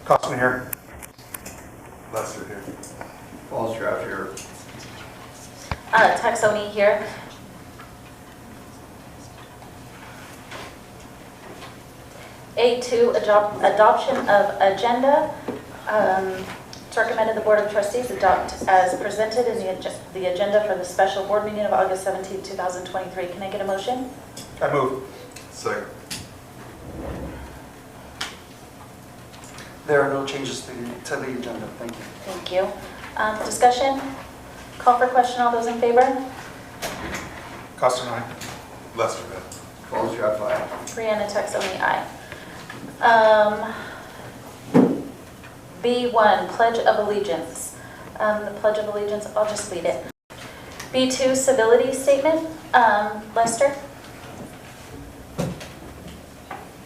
Costman here. Lester here. Falls draft here. Taxoni here. A2, adoption of agenda. It's recommended the Board of Trustees adopt as presented in the agenda for the special board meeting of August 17, 2023. Can I get a motion? I move. Second. There are no changes to the agenda. Thank you. Thank you. Discussion? Call for question. All those in favor? Costman, aye. Lester, aye. Falls draft aye. Brianna Taxoni, aye. B1, Pledge of Allegiance. The Pledge of Allegiance, I'll just read it. B2, Civility Statement. Lester?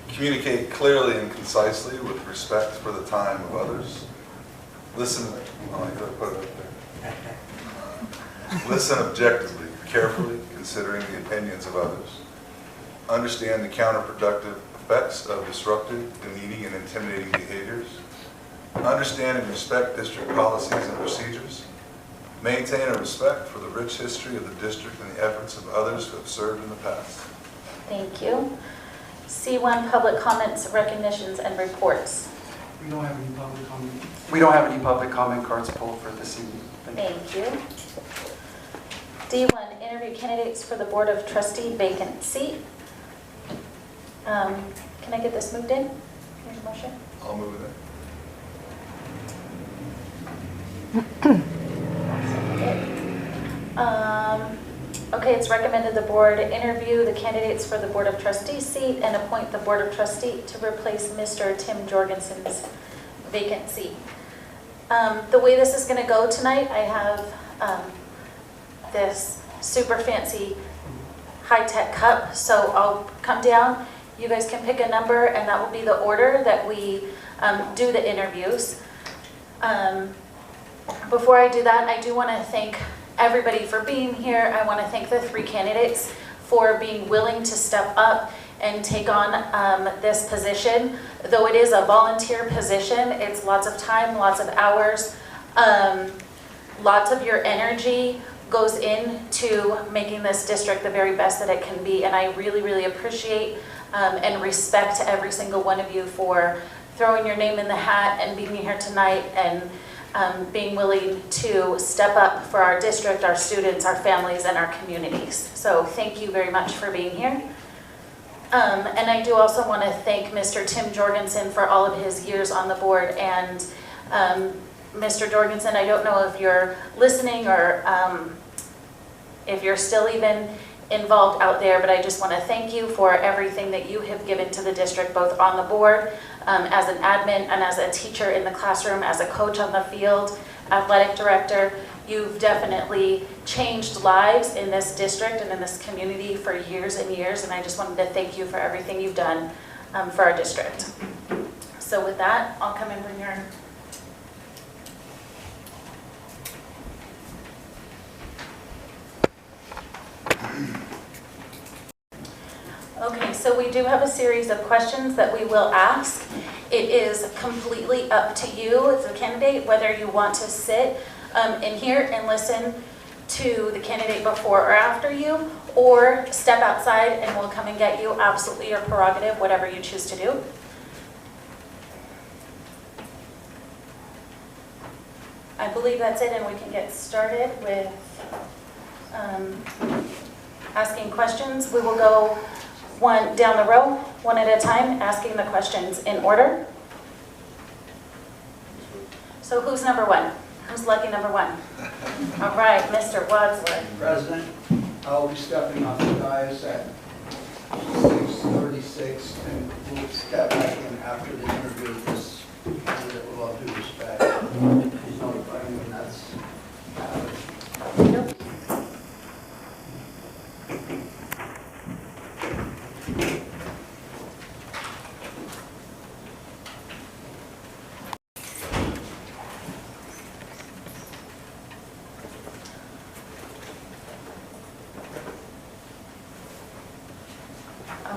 Communicate clearly and concisely with respect for the time of others. Listen, oh, I gotta put it up there. Listen objectively, carefully, considering the opinions of others. Understand the counterproductive effects of disruptive, demeaning, and intimidating behaviors. Understand and respect district policies and procedures. Maintain a respect for the rich history of the district and the efforts of others who have served in the past. Thank you. C1, Public Comments, Recognitions, and Reports. We don't have any public comment. We don't have any public comment cards pulled for this evening. Thank you. D1, Interview Candidates for the Board of Trustee Vacant Seat. Can I get this moved in? Here's a motion. I'll move it in. Okay, it's recommended the board interview the candidates for the Board of Trustees seat and appoint the Board of Trustee to replace Mr. Tim Jorgensen's vacant seat. The way this is going to go tonight, I have this super fancy high-tech cup, so I'll come down. You guys can pick a number, and that will be the order that we do the interviews. Before I do that, I do want to thank everybody for being here. I want to thank the 3 candidates for being willing to step up and take on this position. Though it is a volunteer position, it's lots of time, lots of hours, lots of your energy goes into making this district the very best that it can be, and I really, really appreciate and respect every single one of you for throwing your name in the hat and being here tonight and being willing to step up for our district, our students, our families, and our communities. So thank you very much for being here. And I do also want to thank Mr. Tim Jorgensen for all of his years on the board. And Mr. Jorgensen, I don't know if you're listening or if you're still even involved out there, but I just want to thank you for everything that you have given to the district, both on the board, as an admin, and as a teacher in the classroom, as a coach on the field, athletic director. You've definitely changed lives in this district and in this community for years and years, and I just wanted to thank you for everything you've done for our district. So with that, I'll come and bring your... Okay, so we do have a series of questions that we will ask. It is completely up to you as a candidate whether you want to sit in here and listen to the candidate before or after you, or step outside and we'll come and get you. Absolutely your prerogative, whatever you choose to do. I believe that's it, and we can get started with asking questions. We will go one down the row, one at a time, asking the questions in order. So who's number 1? Who's lucky number 1? All right, Mr. Wadsworth. President, I'll be stepping off the dais at 6:36, and we'll step back in after the interview. This candidate with all due respect. Please notify me when that's happened. Nope.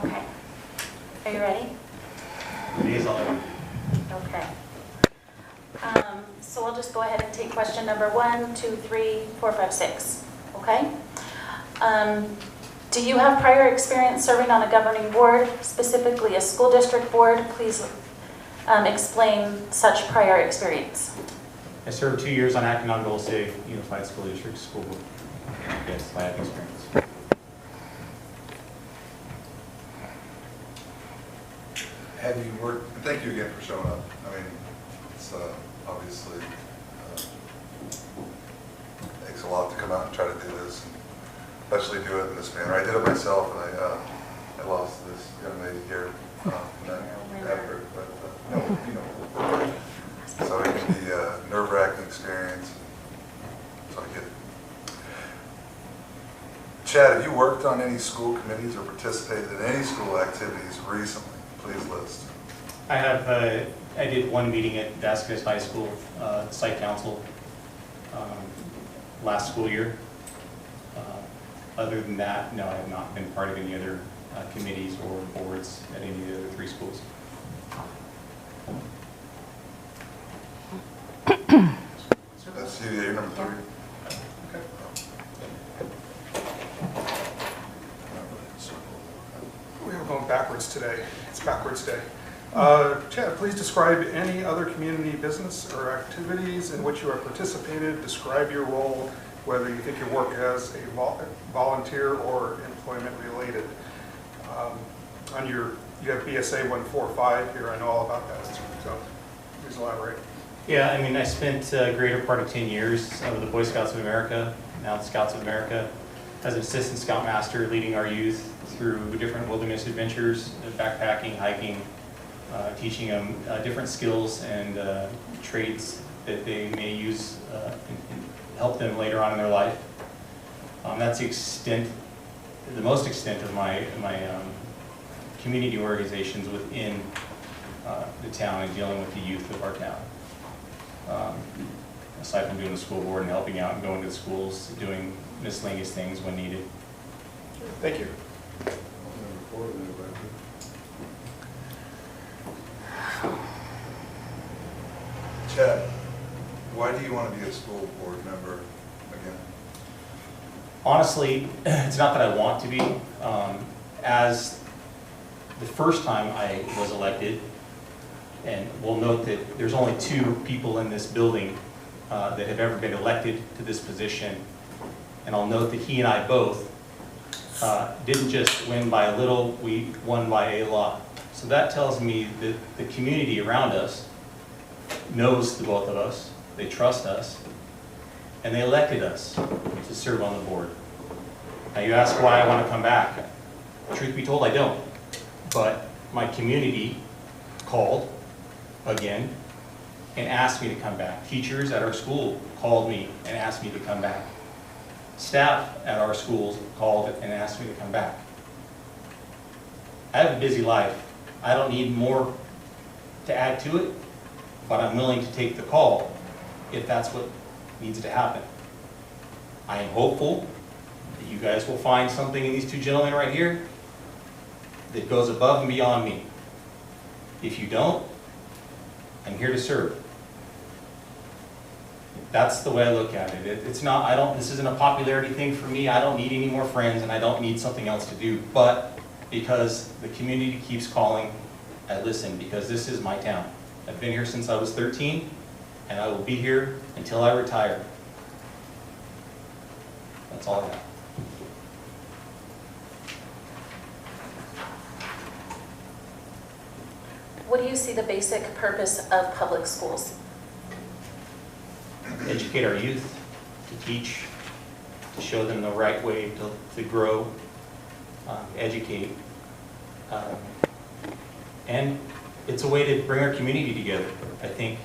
Okay. Are you ready? It is all. Okay. So I'll just go ahead and take question number 1, 2, 3, 4, 5, 6, okay? Do you have prior experience serving on a governing board, specifically a school district board? Please explain such prior experience. I served 2 years on Acton State Unified School District School Board. Yes, I have experience. Have you worked, and thank you again for showing up. I mean, it's obviously takes a lot to come out and try to do this, and especially do it in this manner. I did it myself, and I lost this young lady here in that effort, but so it can be a nerve-wracking experience. So I get it. Chad, have you worked on any school committees or participated in any school activities recently? Please list. I have, I did one meeting at Aadusd High School, site council, last school year. Other than that, no, I have not been part of any other committees or boards at any of the other 3 schools. That's you, you're number 3. Okay. We are going backwards today. It's backwards day. Chad, please describe any other community business or activities in which you have participated. Describe your role, whether you think your work as a volunteer or employment related. You have BSA 145 here. I know all about that. So please elaborate. Yeah, I mean, I spent a greater part of 10 years with the Boy Scouts of America, now the Scouts of America, as an assistant scoutmaster, leading our youth through different wilderness adventures, backpacking, hiking, teaching them different skills and trades that they may use and help them later on in their life. That's the most extent of my community organizations within the town and dealing with the youth of our town. Aside from doing the school board and helping out and going to the schools, doing miscellaneous things when needed. Thank you. Chad, why do you want to be a school board member again? Honestly, it's not that I want to be. As the first time I was elected, and we'll note that there's only 2 people in this building that have ever been elected to this position. And I'll note that he and I both didn't just win by a little, we won by a lot. So that tells me that the community around us knows the both of us, they trust us, and they elected us to serve on the board. Now you ask why I want to come back. Truth be told, I don't. But my community called again and asked me to come back. Teachers at our school called me and asked me to come back. Staff at our schools called and asked me to come back. I have a busy life. I don't need more to add to it, but I'm willing to take the call if that's what needs to happen. I am hopeful that you guys will find something in these 2 gentlemen right here that goes above and beyond me. If you don't, I'm here to serve. That's the way I look at it. It's not, this isn't a popularity thing for me. I don't need any more friends and I don't need something else to do. But because the community keeps calling, I listen because this is my town. I've been here since I was 13 and I will be here until I retire. That's all I got. What do you see the basic purpose of public schools? Educate our youth, to teach, to show them the right way to grow, educate. And it's a way to bring our community together. I think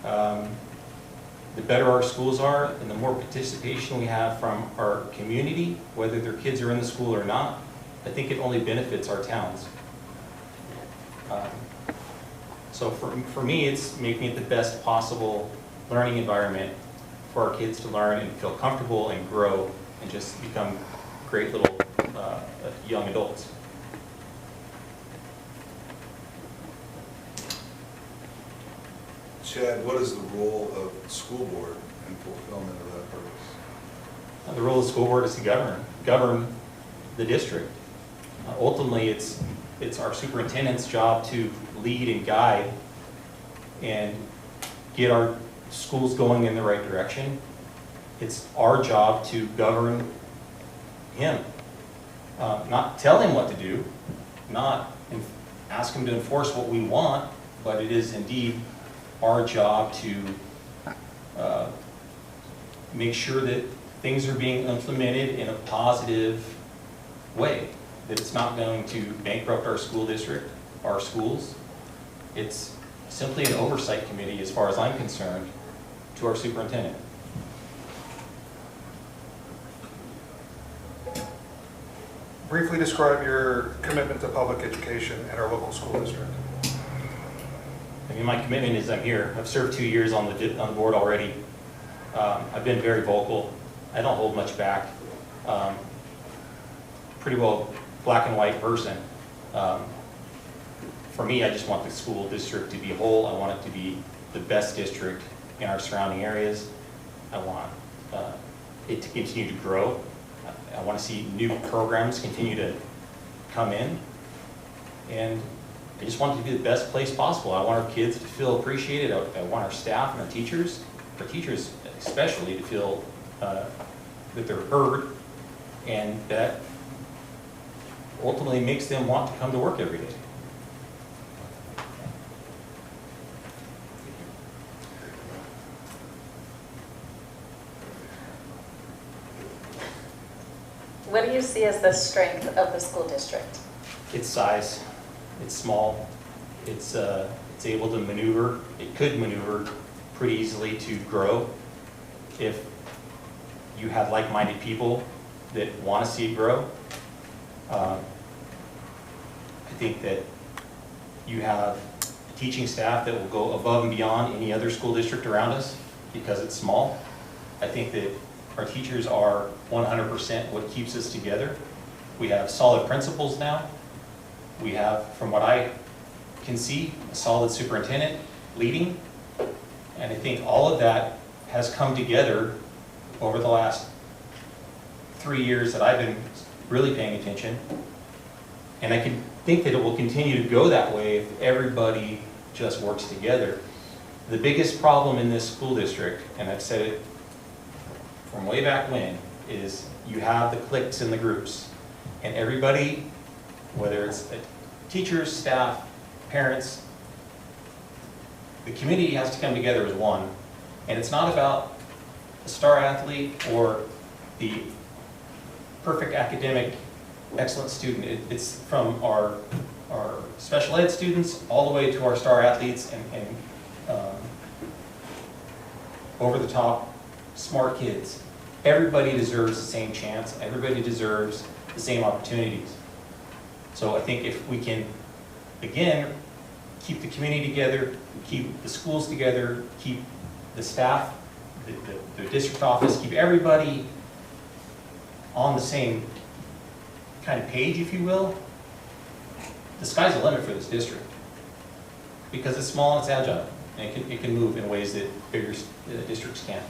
the better our schools are and the more participation we have from our community, whether their kids are in the school or not, I think it only benefits our towns. So for me, it's making it the best possible learning environment for our kids to learn and feel comfortable and grow and just become great little young adults. Chad, what is the role of the school board in fulfillment of that purpose? The role of the school board is to govern the district. Ultimately, it's our superintendent's job to lead and guide and get our schools going in the right direction. It's our job to govern him, not tell him what to do, not ask him to enforce what we want, but it is indeed our job to make sure that things are being implemented in a positive way, that it's not going to bankrupt our school district, our schools. It's simply an oversight committee, as far as I'm concerned, to our superintendent. Briefly describe your commitment to public education at our local school district. I mean, my commitment is I'm here. I've served 2 years on the board already. I've been very vocal. I don't hold much back. Pretty well black and white person. For me, I just want the school district to be whole. I want it to be the best district in our surrounding areas. I want it to continue to grow. I want to see new programs continue to come in. And I just want it to be the best place possible. I want our kids to feel appreciated. I want our staff and our teachers especially, to feel that they're heard, and that ultimately makes them want to come to work every day. What do you see as the strength of the school district? Its size, it's small, it's able to maneuver, it could maneuver pretty easily to grow if you have like-minded people that want to see it grow. I think that you have a teaching staff that will go above and beyond any other school district around us because it's small. I think that our teachers are 100% what keeps us together. We have solid principals now. We have, from what I can see, a solid superintendent leading. And I think all of that has come together over the last 3 years that I've been really paying attention. And I can think that it will continue to go that way if everybody just works together. The biggest problem in this school district, and I've said it from way back when, is you have the cliques and the groups. And everybody, whether it's teachers, staff, parents, the community has to come together as one. And it's not about a star athlete or the perfect academic excellent student. It's from our special ed students all the way to our star athletes and over the top smart kids. Everybody deserves the same chance. Everybody deserves the same opportunities. So I think if we can, again, keep the community together, keep the schools together, keep the staff, the district office, keep everybody on the same kind of page, if you will, the sky's the limit for this district. Because it's small and it's agile, and it can move in ways that bigger districts can't.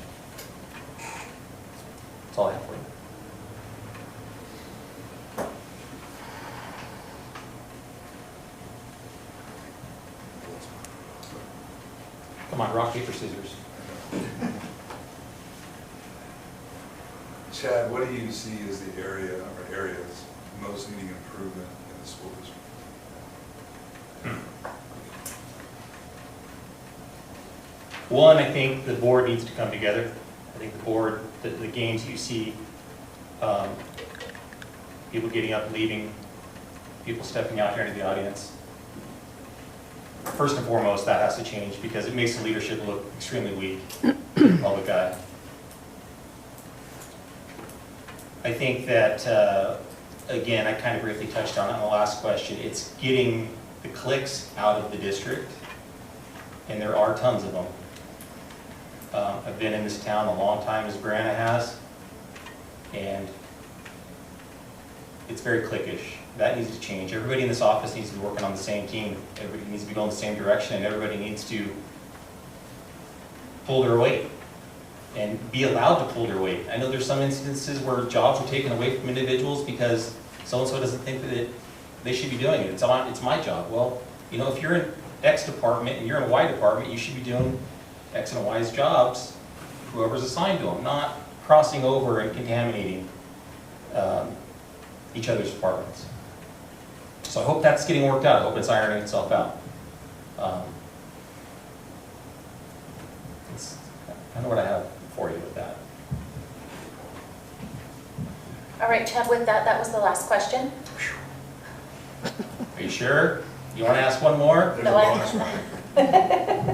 That's all I have for you. Come on, rock, paper, scissors. Chad, what do you see as the area or areas most needing improvement in the school district? One, I think the board needs to come together. I think the board, the games you see, people getting up, leaving, people stepping out here into the audience. First and foremost, that has to change because it makes the leadership look extremely weak, public eye. I think that, again, I kind of briefly touched on it in the last question, it's getting the cliques out of the district, and there are tons of them. I've been in this town a long time, as Brianna has, and it's very cliquish. That needs to change. Everybody in this office needs to be working on the same team. Everybody needs to be going the same direction, and everybody needs to pull their weight and be allowed to pull their weight. I know there's some instances where jobs are taken away from individuals because so-and-so doesn't think that they should be doing it. It's my job. Well, you know, if you're in X department and you're in a Y department, you should be doing X and Y's jobs, whoever's assigned to them, not crossing over and contaminating each other's departments. So I hope that's getting worked out. I hope it's ironing itself out. That's kind of what I have for you with that. All right, Chad, with that, that was the last question. Are you sure? You want to ask one more? No,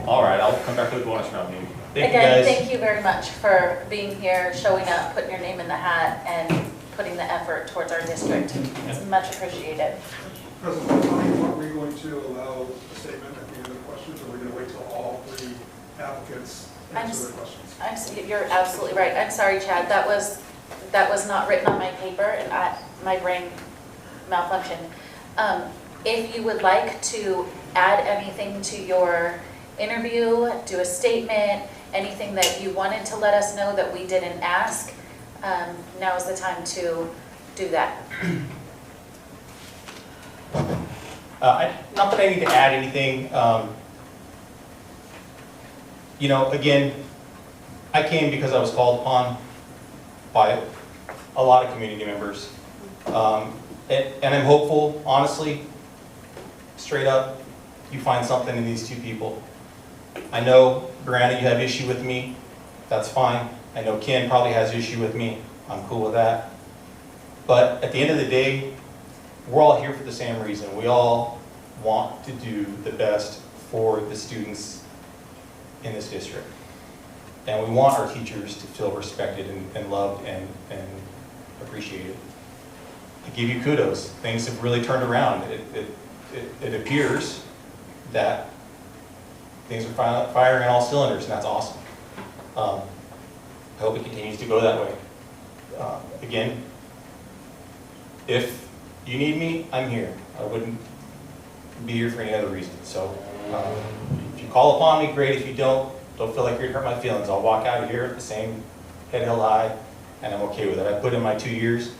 All right, I'll come back to the bonus round maybe. Thank you Again, guys. thank you very much for being here, showing up, putting your name in the hat, and putting the effort towards our district. It's much appreciated. President Tony, are we going to allow a statement at the end of the questions, or are we going to wait till all three applicants answer their questions? You're absolutely right. I'm sorry, Chad. That was not written on my paper, and my brain malfunctioned. If you would like to add anything to your interview, do a statement, anything that you wanted to let us know that we didn't ask, now is the time to do that. Not that I need to add anything. You know, again, I came because I was called upon by a lot of community members. And I'm hopeful, honestly, straight up, you find something in these two people. I know, Brianna, you have issue with me. That's fine. I know Ken probably has issue with me. I'm cool with that. But at the end of the day, we're all here for the same reason. We all want to do the best for the students in this district. And we want our teachers to feel respected and loved and appreciated. I give you kudos. Things have really turned around. It appears that things are firing on all cylinders, and that's awesome. I hope it continues to go that way. Again, if you need me, I'm here. I wouldn't be here for any other reason. So if you call upon me, great. If you don't feel like you're gonna hurt my feelings. I'll walk out of here at the same head held high, and I'm okay with it. I put in my 2 years,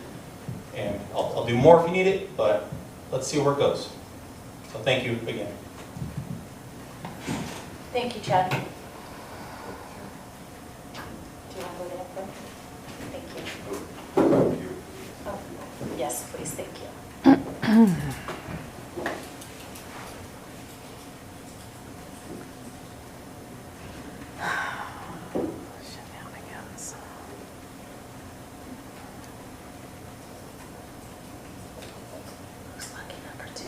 and I'll do more if you need it, but let's see where it goes. So thank you again. Thank you, Chad. Do you want to go there? Thank you. Oh, yes, please, thank you. Who's lucky number 2?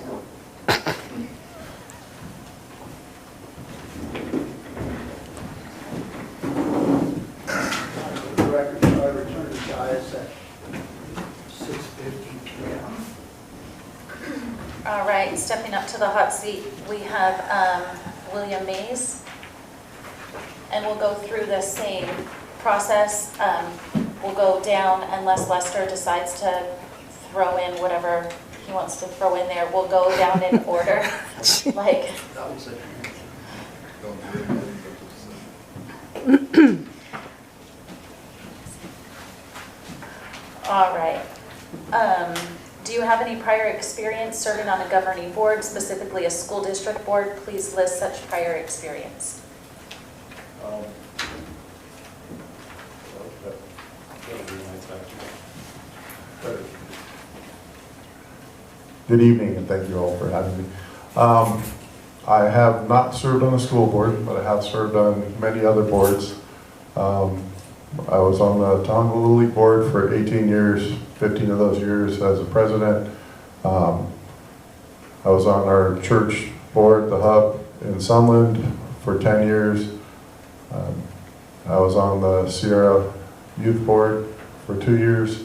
For the record, I returned to Guy's at 6:50 p.m. All right, stepping up to the hot seat, we have William Mays. And we'll go through the same process. We'll go down unless Lester decides to throw in whatever he wants to throw in there. We'll go down in order, like, That was it. all right. Do you have any prior experience serving on a governing board, specifically a school district board? Please list such prior experience. Good evening, and thank you all for having me. I have not served on the school board, but I have served on many other boards. I was on the Tonga Little League board for 18 years, 15 of those years as a president. I was on our church board, the Hub in Sunland, for 10 years. I was on the Sierra Youth Board for 2 years,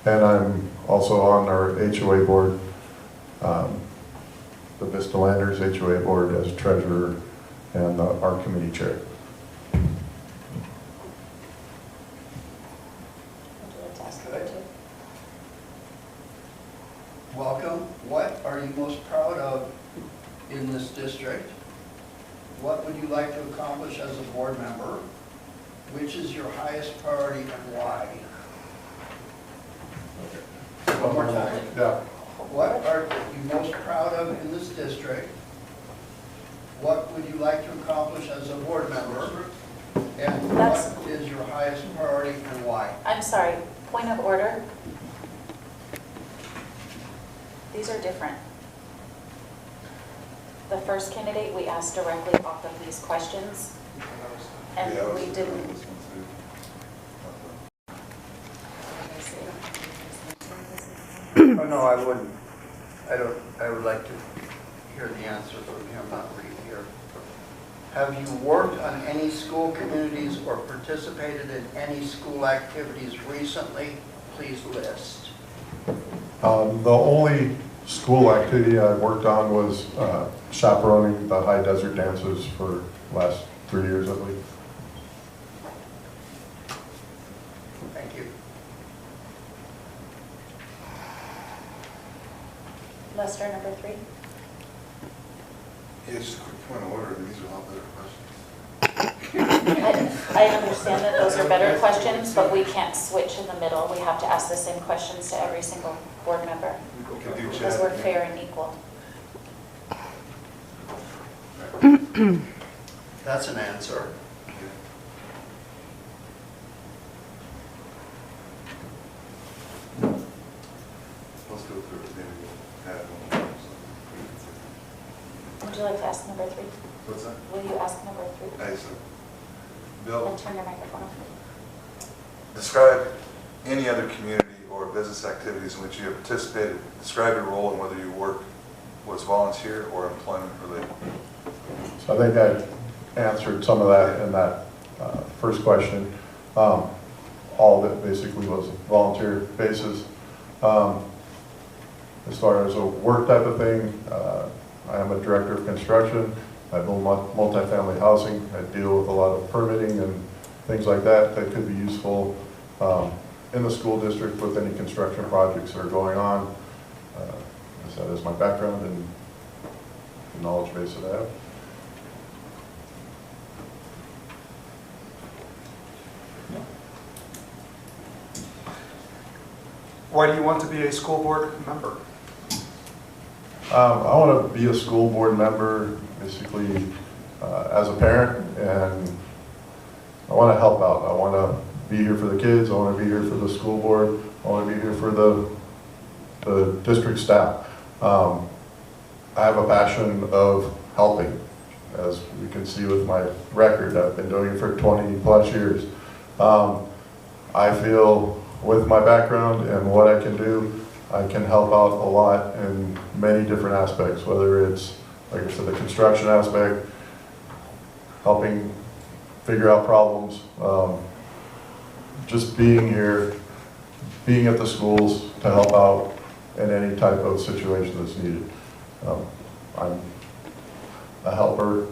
and I'm also on our HOA board, the Vista Landers HOA board as treasurer and our committee chair. Would you like to ask number 2? Welcome. What are you most proud of in this district? What would you like to accomplish as a board member? Which is your highest priority and why? One more time. Yeah. What are you most proud of in this district? What would you like to accomplish as a board member? And That's- what is your highest priority and why? I'm sorry, point of order. These are different. The first candidate, we asked directly off of these questions, and Yeah, I was we looking at didn't. this one too. Oh, no, I wouldn't. I would like to hear the answer from him, not read here. Have you worked on any school communities or participated in any school activities recently? Please list. The only school activity I worked on was chaperoning the high desert dances for the last 3 years, I believe. Thank you. Lester, number 3. Yeah, just a quick point of order, these are all better questions. I understand that those are better questions, but we can't switch in the middle. We have to ask the same questions to every single board member, We could do because chat. we're fair and equal. That's an answer. Let's go through it, maybe we'll add one more. Would you like to ask number 3? What's that? Will you ask number 3? Hey, so, Bill, And turn your microphone off. describe any other community or business activities in which you have participated. Describe your role and whether your work was volunteer or employment related. So I think I answered some of that in that first question. All of it basically was a volunteer basis. As far as a work type of thing, I am a director of construction. I build multifamily housing. I deal with a lot of permitting and things like that that could be useful in the school district with any construction projects that are going on. That is my background and the knowledge base that I have. Why do you want to be a school board member? I want to be a school board member, basically, as a parent, and I want to help out. I want to be here for the kids. I want to be here for the school board. I want to be here for the district staff. I have a passion of helping, as we can see with my record. I've been doing it for 20 plus years. I feel with my background and what I can do, I can help out a lot in many different aspects, whether it's, like I said, the construction aspect, helping figure out problems, just being here, being at the schools to help out in any type of situation that's needed. I'm a helper.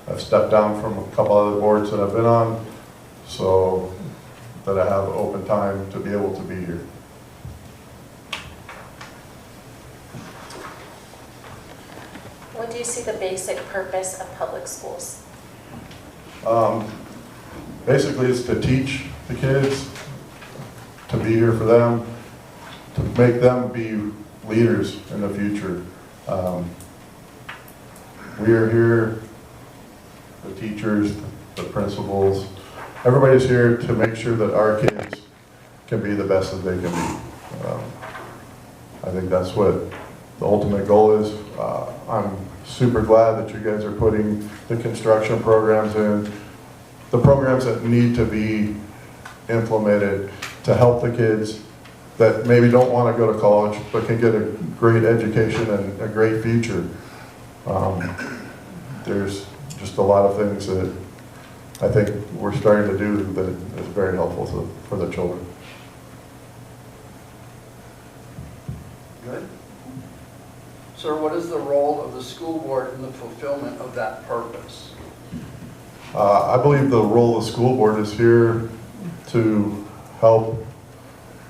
I've stepped down from a couple other boards that I've been on, so that I have open time to be able to be here. What do you see the basic purpose of public schools? Basically, it's to teach the kids, to be here for them, to make them be leaders in the future. We are here, the teachers, the principals, everybody's here to make sure that our kids can be the best that they can be. I think that's what the ultimate goal is. I'm super glad that you guys are putting the construction programs in, the programs that need to be implemented to help the kids that maybe don't want to go to college but can get a great education and a great future. There's just a lot of things that I think we're starting to do that is very helpful for the children. Good. Sir, what is the role of the school board in the fulfillment of that purpose? I believe the role of the school board is here to help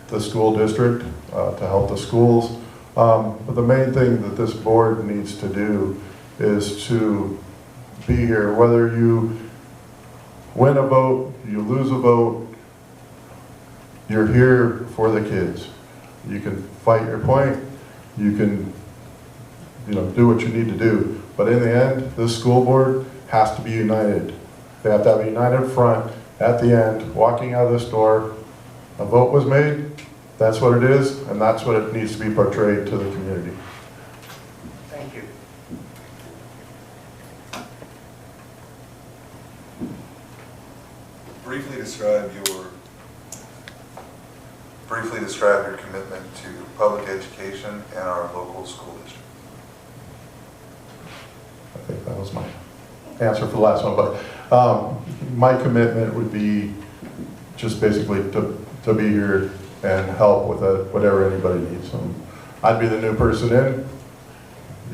the school district, to help the schools. But the main thing that this board needs to do is to be here, whether you win a vote, you lose a vote, you're here for the kids. You can fight your point, you can, do what you need to do. But in the end, this school board has to be united. They have to have a united front at the end, walking out of this door. A vote was made, that's what it is, and that's what it needs to be portrayed to the community. Thank you. Briefly describe your commitment to public education and our local school district. I think that was my answer for the last one, but my commitment would be just basically to be here and help with whatever anybody needs. I'd be the new person in.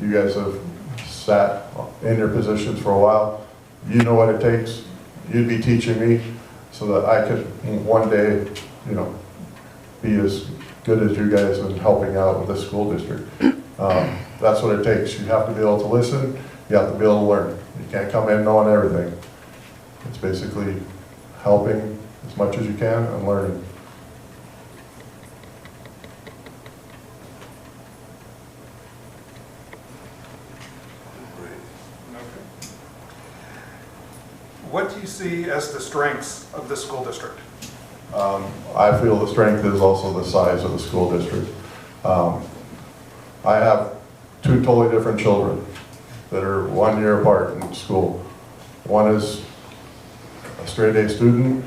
You guys have sat in your positions for a while. You know what it takes. You'd be teaching me so that I could one day, be as good as you guys in helping out with the school district. That's what it takes. You have to be able to listen. You have to be able to learn. You can't come in knowing everything. It's basically helping as much as you can and learning. Okay. What do you see as the strengths of the school district? I feel the strength is also the size of the school district. I have two totally different children that are 1 year apart in school. One is a straight A student,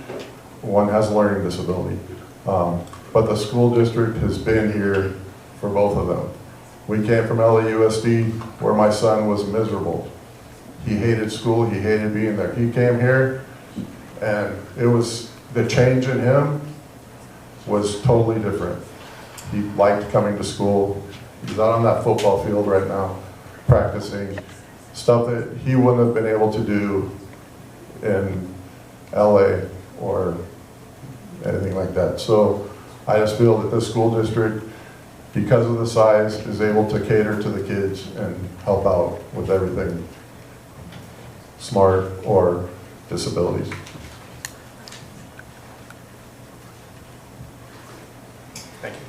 one has a learning disability. But the school district has been here for both of them. We came from LAUSD where my son was miserable. He hated school, he hated being there. He came here and it was, the change in him was totally different. He liked coming to school. He's out on that football field right now, practicing stuff that he wouldn't have been able to do in LA or anything like that. So I just feel that this school district, because of the size, is able to cater to the kids and help out with everything, smart or disabilities. Thank you.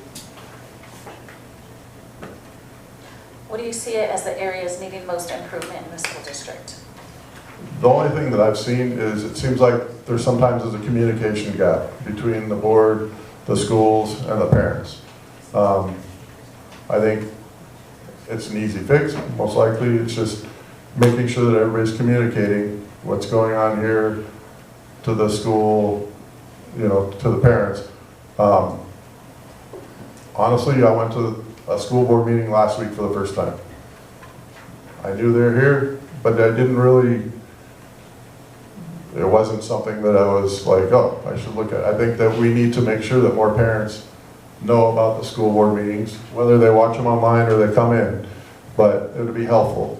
What do you see as the areas needing most improvement in the school district? The only thing that I've seen is it seems like there sometimes is a communication gap between the board, the schools, and the parents. I think it's an easy fix, most likely. It's just making sure that everybody's communicating what's going on here to the school, to the parents. Honestly, I went to a school board meeting last week for the first time. I knew they're here, but I didn't really, it wasn't something that I was like, oh, I should look at. I think that we need to make sure that more parents know about the school board meetings, whether they watch them online or they come in, but it would be helpful.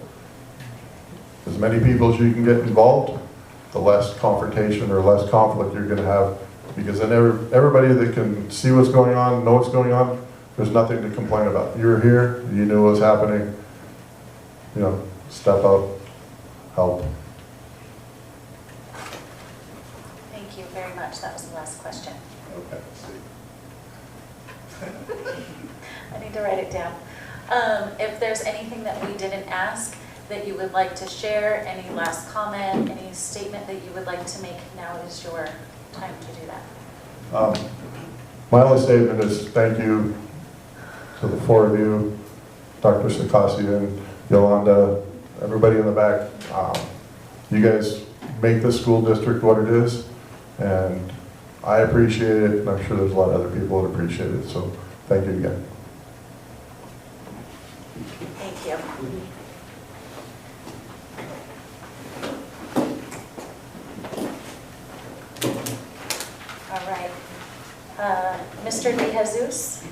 As many people as you can get involved, the less confrontation or less conflict you're gonna have, because then everybody that can see what's going on, know what's going on, there's nothing to complain about. You were here, you knew what was happening, step up, help. Thank you very much. That was the last question. Okay. I need to write it down. If there's anything that we didn't ask that you would like to share, any last comment, any statement that you would like to make, now is your time to do that. My only statement is thank you to the four of you, Dr. Sikasian, Yolanda, everybody in the back. You guys make this school district what it is, and I appreciate it, and I'm sure there's a lot of other people that appreciate it, so thank you again. Thank you. All right. Mr. De Jesus?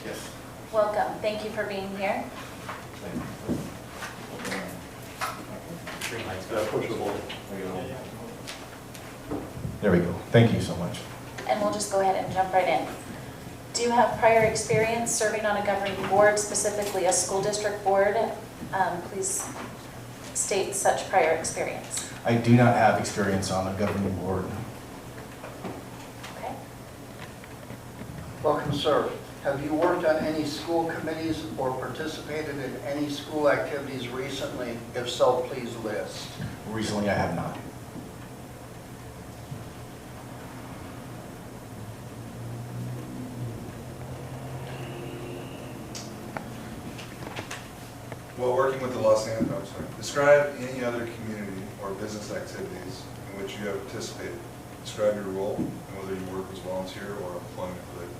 Yes. Welcome. Thank you for being here. There we go. Thank you so much. And we'll just go ahead and jump right in. Do you have prior experience serving on a governing board, specifically a school district board? Please state such prior experience. I do not have experience on a governing board. Okay. Welcome, sir. Have you worked on any school committees or participated in any school activities recently? If so, please list. Recently, I have not. While working with the Los Angeles, I'm sorry, describe any other community or business activities in which you have participated. Describe your role and whether you work as volunteer or employment related.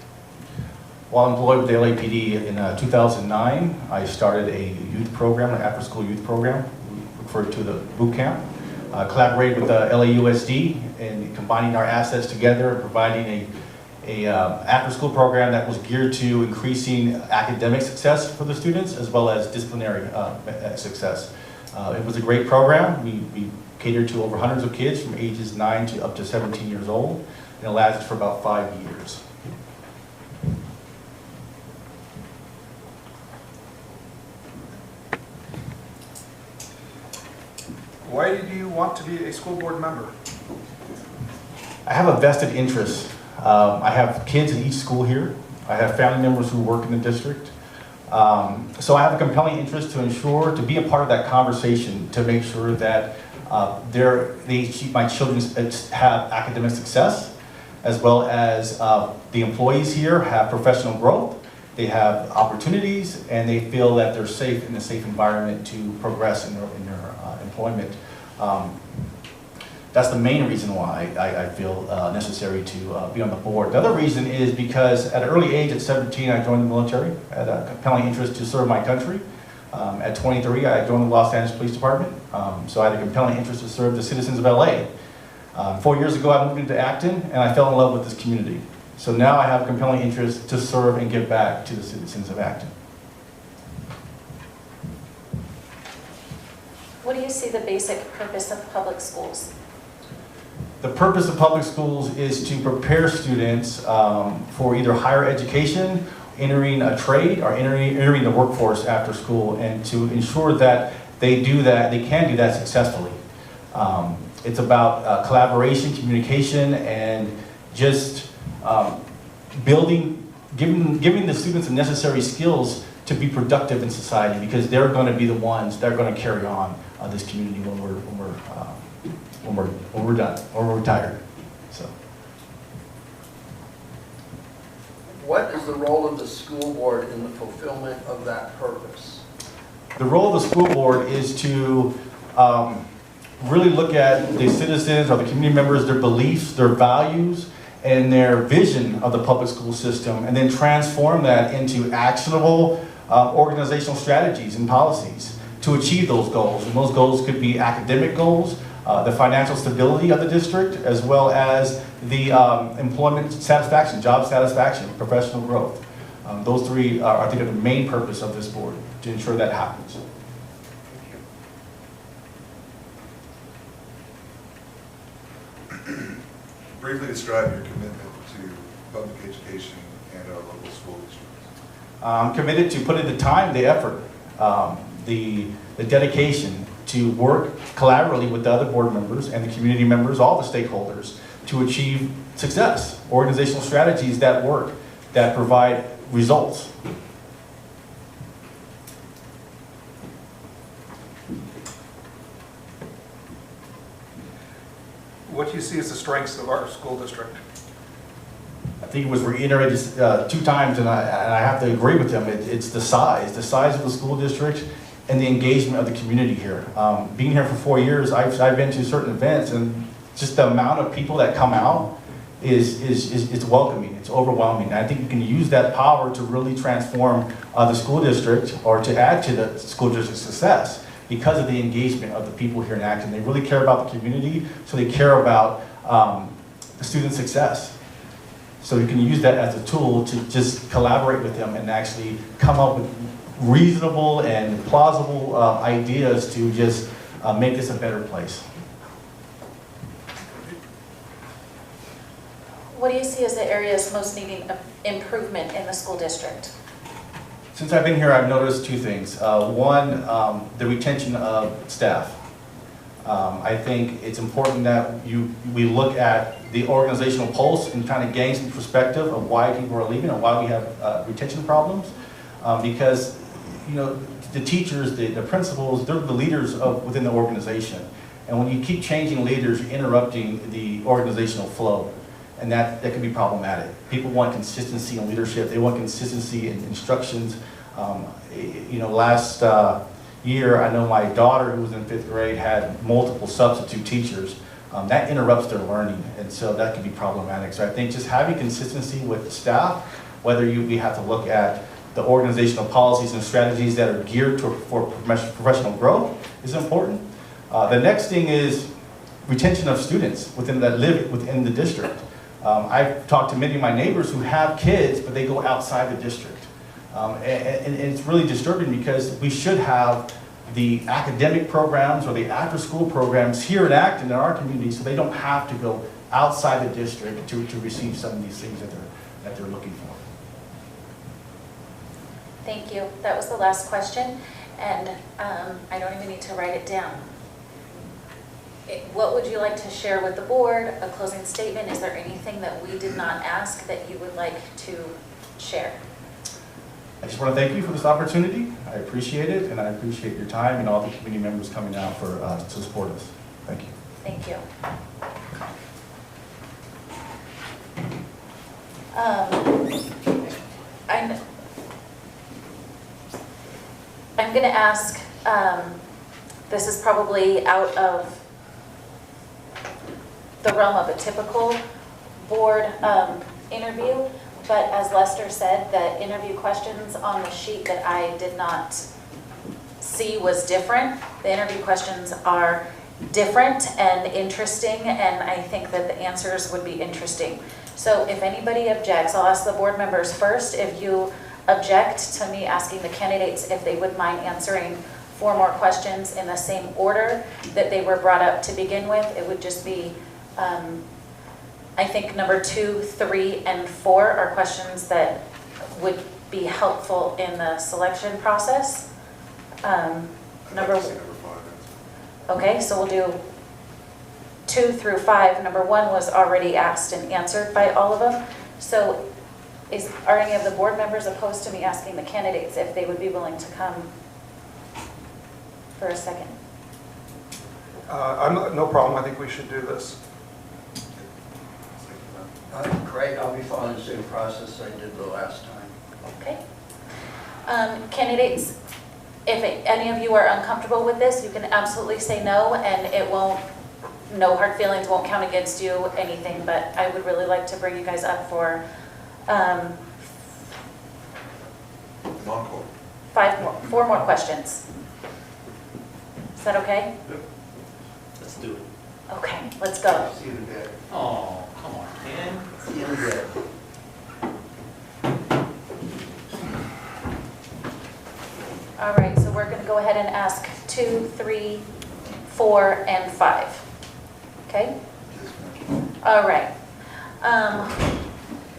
While employed with the LAPD in 2009, I started a youth program, an after-school youth program, referred to the boot camp. Collaborated with the LAUSD in combining our assets together and providing a after-school program that was geared to increasing academic success for the students as well as disciplinary success. It was a great program. We catered to over hundreds of kids from ages 9 to up to 17 years old, and it lasted for about 5 years. Why did you want to be a school board member? I have a vested interest. I have kids in each school here. I have family members who work in the district. So I have a compelling interest to ensure, to be a part of that conversation, to make sure that my children have academic success, as well as the employees here have professional growth, they have opportunities, and they feel that they're safe in a safe environment to progress in their employment. That's the main reason why I feel necessary to be on the board. The other reason is because at an early age, at 17, I joined the military. I had a compelling interest to serve my country. At 23, I joined the Los Angeles Police Department. So I had a compelling interest to serve the citizens of LA. 4 years ago, I moved into Acton, and I fell in love with this community. So now I have a compelling interest to serve and give back to the citizens of Acton. What do you see the basic purpose of public schools? The purpose of public schools is to prepare students for either higher education, entering a trade, or entering the workforce after school, and to ensure that they can do that successfully. It's about collaboration, communication, and just giving the students the necessary skills to be productive in society, because they're going to be the ones that are going to carry on this community when we're done or we're retired. So, What is the role of the school board in the fulfillment of that purpose? the role of the school board is to really look at the citizens or the community members, their beliefs, their values, and their vision of the public school system, and then transform that into actionable organizational strategies and policies to achieve those goals. And those goals could be academic goals, the financial stability of the district, as well as the employment satisfaction, job satisfaction, professional growth. Those three are, I think, are the main purpose of this board, to ensure that happens. Briefly describe your commitment to public education and our local school districts. I'm committed to putting the time, the effort, the dedication to work collaboratively with the other board members and the community members, all the stakeholders, to achieve success, organizational strategies that work, that provide results. What do you see as the strengths of our school district? I think it was reiterated 2 times, and I have to agree with them. It's the size of the school district and the engagement of the community here. Being here for 4 years, I've been to certain events, and just the amount of people that come out is welcoming. It's overwhelming. And I think you can use that power to really transform the school district, or to add to the school district's success, because of the engagement of the people here in Acton. They really care about the community, so they care about the student success. So you can use that as a tool to just collaborate with them and actually come up with reasonable and plausible ideas to just make this a better place. What do you see as the areas most needing improvement in the school district? Since I've been here, I've noticed 2 things. One, the retention of staff. I think it's important that we look at the organizational pulse and kind of gain some perspective of why people are leaving and why we have retention problems. Because, you know, the teachers, the principals, they're the leaders within the organization. And when you keep changing leaders, you're interrupting the organizational flow. And that can be problematic. People want consistency in leadership. They want consistency in instructions. You know, last year, I know my daughter, who was in 5th grade, had multiple substitute teachers. That interrupts their learning, and so that can be problematic. So I think just having consistency with the staff, whether we have to look at the organizational policies and strategies that are geared for professional growth is important. The next thing is retention of students that live within the district. I've talked to many of my neighbors who have kids, but they go outside the district. And it's really disturbing because we should have the academic programs or the after-school programs here in Acton in our community, so they don't have to go outside the district to receive some of these things that they're looking for. Thank you. That was the last question, and I don't even need to write it down. What would you like to share with the board? A closing statement? Is there anything that we did not ask that you would like to share? I just want to thank you for this opportunity. I appreciate it, and I appreciate your time and all the community members coming out to support us. Thank you. Thank you. I'm going to ask, this is probably out of the realm of a typical board interview, but as Lester said, the interview questions on the sheet that I did not see was different. The interview questions are different and interesting, and I think that the answers would be interesting. So if anybody objects, I'll ask the board members first. If you object to me asking the candidates if they would mind answering 4 more questions in the same order that they were brought up to begin with, it would just be I think number 2, 3, and 4 are questions that would be helpful in the selection process. Okay, so we'll do 2 through 5. Number 1 was already asked and answered by all of them. So are any of the board members opposed to me asking the candidates if they would be willing to come for a second? No problem. I think we should do this. Great, I'll be following the same process I did the last time. Okay. Candidates, if any of you are uncomfortable with this, you can absolutely say no, and it won't, no hard feelings won't count against you, anything, but I would really like to bring you guys up for 4 more questions. Is that okay? Let's do it. Okay, let's go. See you in a bit. Oh, come on, Ken. See you in a bit. All right, so we're going to go ahead and ask 2, 3, 4, and 5. Okay? All right.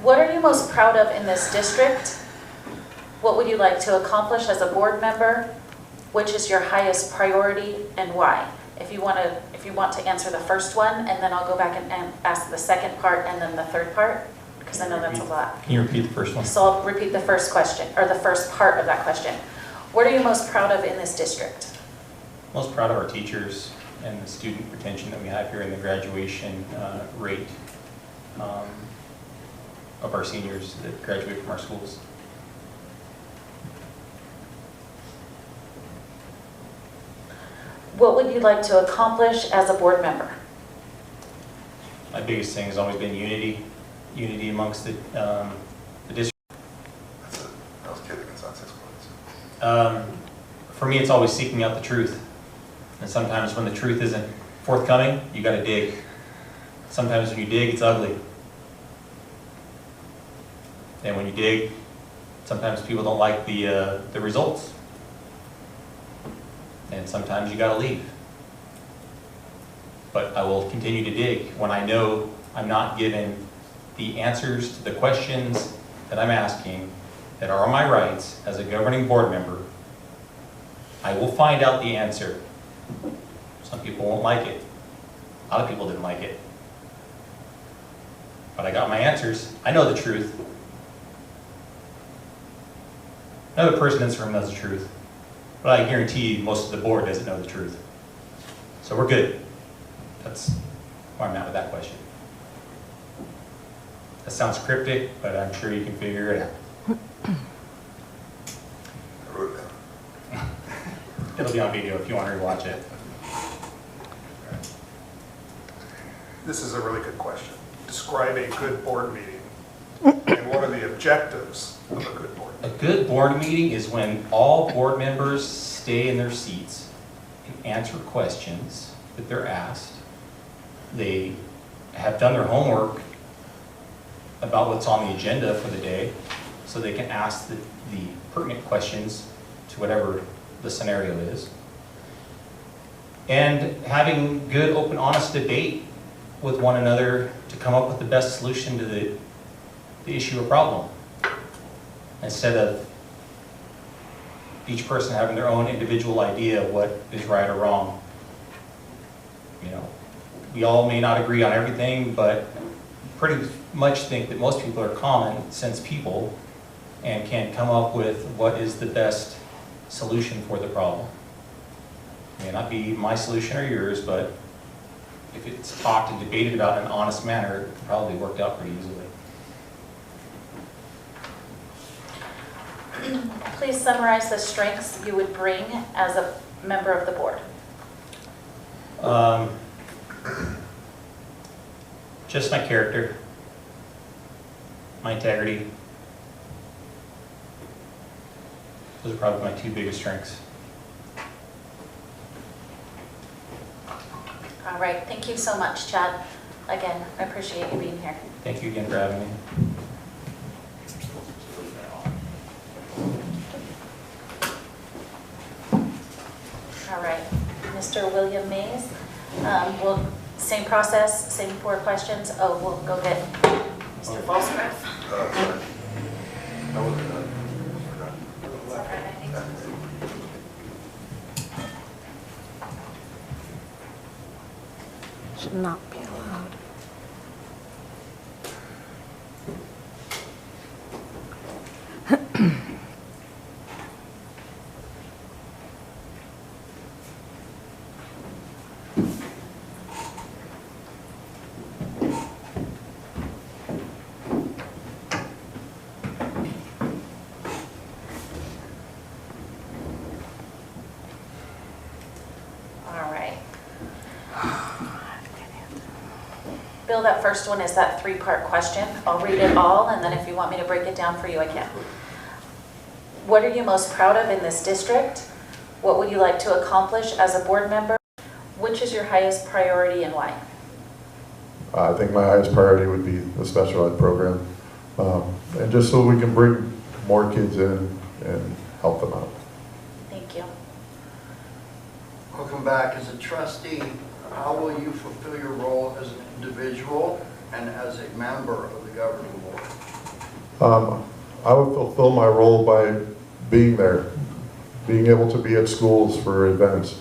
What are you most proud of in this district? What would you like to accomplish as a board member? Which is your highest priority and why? If you want to answer the first one, and then I'll go back and ask the second part and then the third part, because I know that's a lot. Can you repeat the first one? So I'll repeat the first question, or the first part of that question. What are you most proud of in this district? Most proud of our teachers and the student retention that we have here in the graduation rate of our seniors that graduate from our schools. What would you like to accomplish as a board member? My biggest thing has always been unity amongst the district. That's it. That was kidding. It's not 6 points. For me, it's always seeking out the truth. And sometimes when the truth isn't forthcoming, you got to dig. Sometimes when you dig, it's ugly. And when you dig, sometimes people don't like the results. And sometimes you got to leave. But I will continue to dig when I know I'm not given the answers to the questions that I'm asking that are my rights as a governing board member. I will find out the answer. Some people won't like it. A lot of people didn't like it. But I got my answers. I know the truth. Another person in this room knows the truth. But I guarantee you most of the board doesn't know the truth. So we're good. That's where I'm at with that question. That sounds cryptic, but I'm sure you can figure it out. I wrote it down. It'll be on video if you want to rewatch it. This is a really good question. Describe a good board meeting. And what are the objectives of a good board A meeting? good board meeting is when all board members stay in their seats and answer questions that they're asked. They have done their homework about what's on the agenda for the day, so they can ask the pertinent questions to whatever the scenario is. And having good, open, honest debate with one another to come up with the best solution to the issue or problem, instead of each person having their own individual idea of what is right or wrong. You know, we all may not agree on everything, but pretty much think that most people are common sense people and can come up with what is the best solution for the problem. It may not be my solution or yours, but if it's talked and debated about in an honest manner, it probably worked out pretty easily. Please summarize the strengths you would bring as a member of the board. Just my character, my integrity. Those are probably my two biggest strengths. All right, thank you so much, Chad. Again, I appreciate you being here. Thank you again for having me. All right, Mr. William Mays, same process, same 4 questions. Oh, we'll go get Mr. Falsgraf. Sorry. I wasn't done. Should not be allowed. All right. Bill, that first one is that 3-part question. I'll read it all, and then if you want me to break it down for you, I can. What are you most proud of in this district? What would you like to accomplish as a board member? Which is your highest priority and why? I think my highest priority would be the special ed program. And just so we can bring more kids in and help them out. Thank you. Welcome back. As a trustee, how will you fulfill your role as an individual and as a member of the governing board? I would fulfill my role by being there, being able to be at schools for events,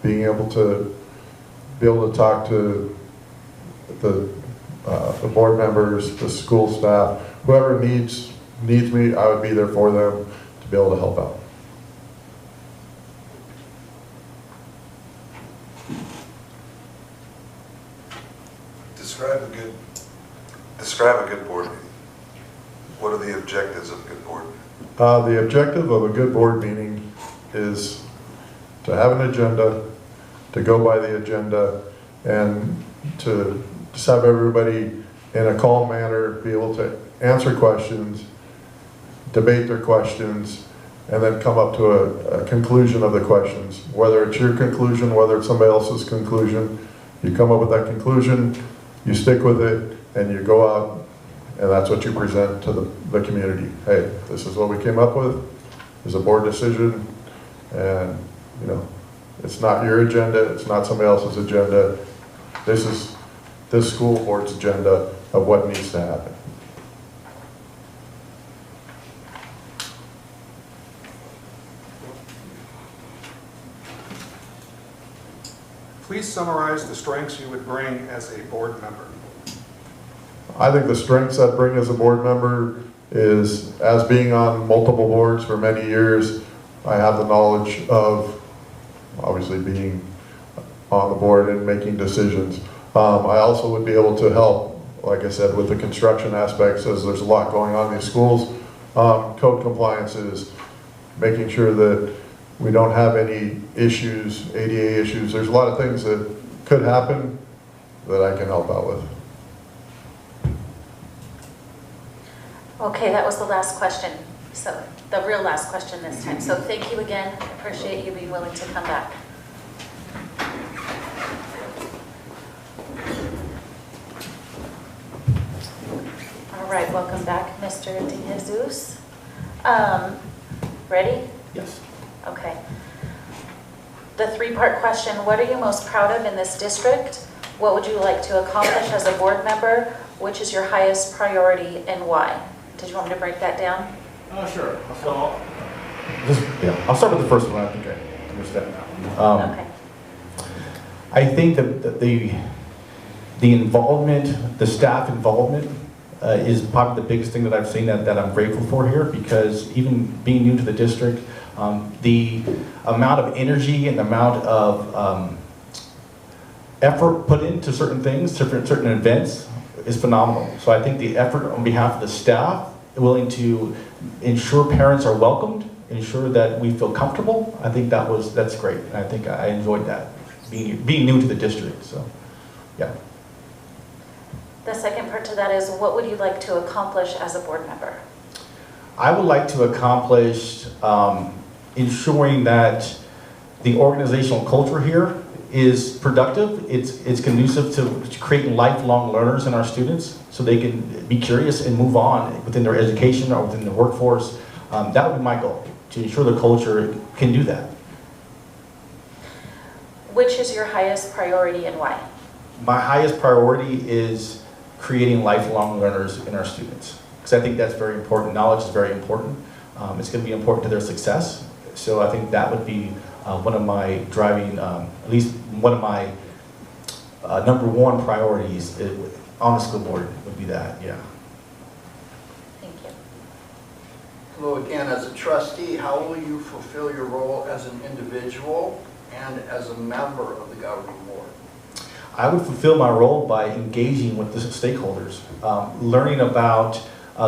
being able to talk to the board members, the school staff, whoever needs me, I would be there for them to be able to help out. Describe a good board meeting. What are the objectives of a good board meeting? The objective of a good board meeting is to have an agenda, to go by the agenda, and to just have everybody in a calm manner be able to answer questions, debate their questions, and then come up to a conclusion of the questions. Whether it's your conclusion, whether it's somebody else's conclusion, you come up with that conclusion, you stick with it, and you go out, and that's what you present to the community. Hey, this is what we came up with. It's a board decision, and you know, it's not your agenda, it's not somebody else's agenda. This is this school board's agenda of what needs to happen. Please summarize the strengths you would bring as a board member. I think the strengths I bring as a board member is, as being on multiple boards for many years, I have the knowledge of obviously being on the board and making decisions. I also would be able to help, like I said, with the construction aspects, as there's a lot going on in these schools. Code compliances, making sure that we don't have any issues, ADA issues. There's a lot of things that could happen that I can help out with. Okay, that was the last question. So the real last question this time. So thank you again. Appreciate you being willing to come back. All right, welcome back, Mr. De Jesus. Ready? Yes. Okay. The three-part question, what are you most proud of in this district? What would you like to accomplish as a board member? Which is your highest priority and why? Did you want me to break that down? Sure. So, I'll start with the first one. I think I understand now. Okay. I think that the involvement, the staff involvement, is probably the biggest thing that I've seen that I'm grateful for here, because even being new to the district, the amount of energy and the amount of effort put into certain things, certain events, is phenomenal. So I think the effort on behalf of the staff, willing to ensure parents are welcomed, ensure that we feel comfortable, I think that's great. And I think I enjoyed that, being new to the district, so, yeah. The second part to that is, what would you like to accomplish as a board member? I would like to accomplish ensuring that the organizational culture here is productive. It's conducive to creating lifelong learners in our students, so they can be curious and move on within their education or within the workforce. That would be my goal, to ensure the culture can do that. Which is your highest priority and why? My highest priority is creating lifelong learners in our students, because I think that's very important. Knowledge is very important. It's going to be important to their success. So I think that would be one of my driving, at least one of my #1 priorities on the school board would be that, yeah. Thank you. Hello again, as a trustee, how will you fulfill your role as an individual and as a member of the governing board? I would fulfill my role by engaging with the stakeholders, learning about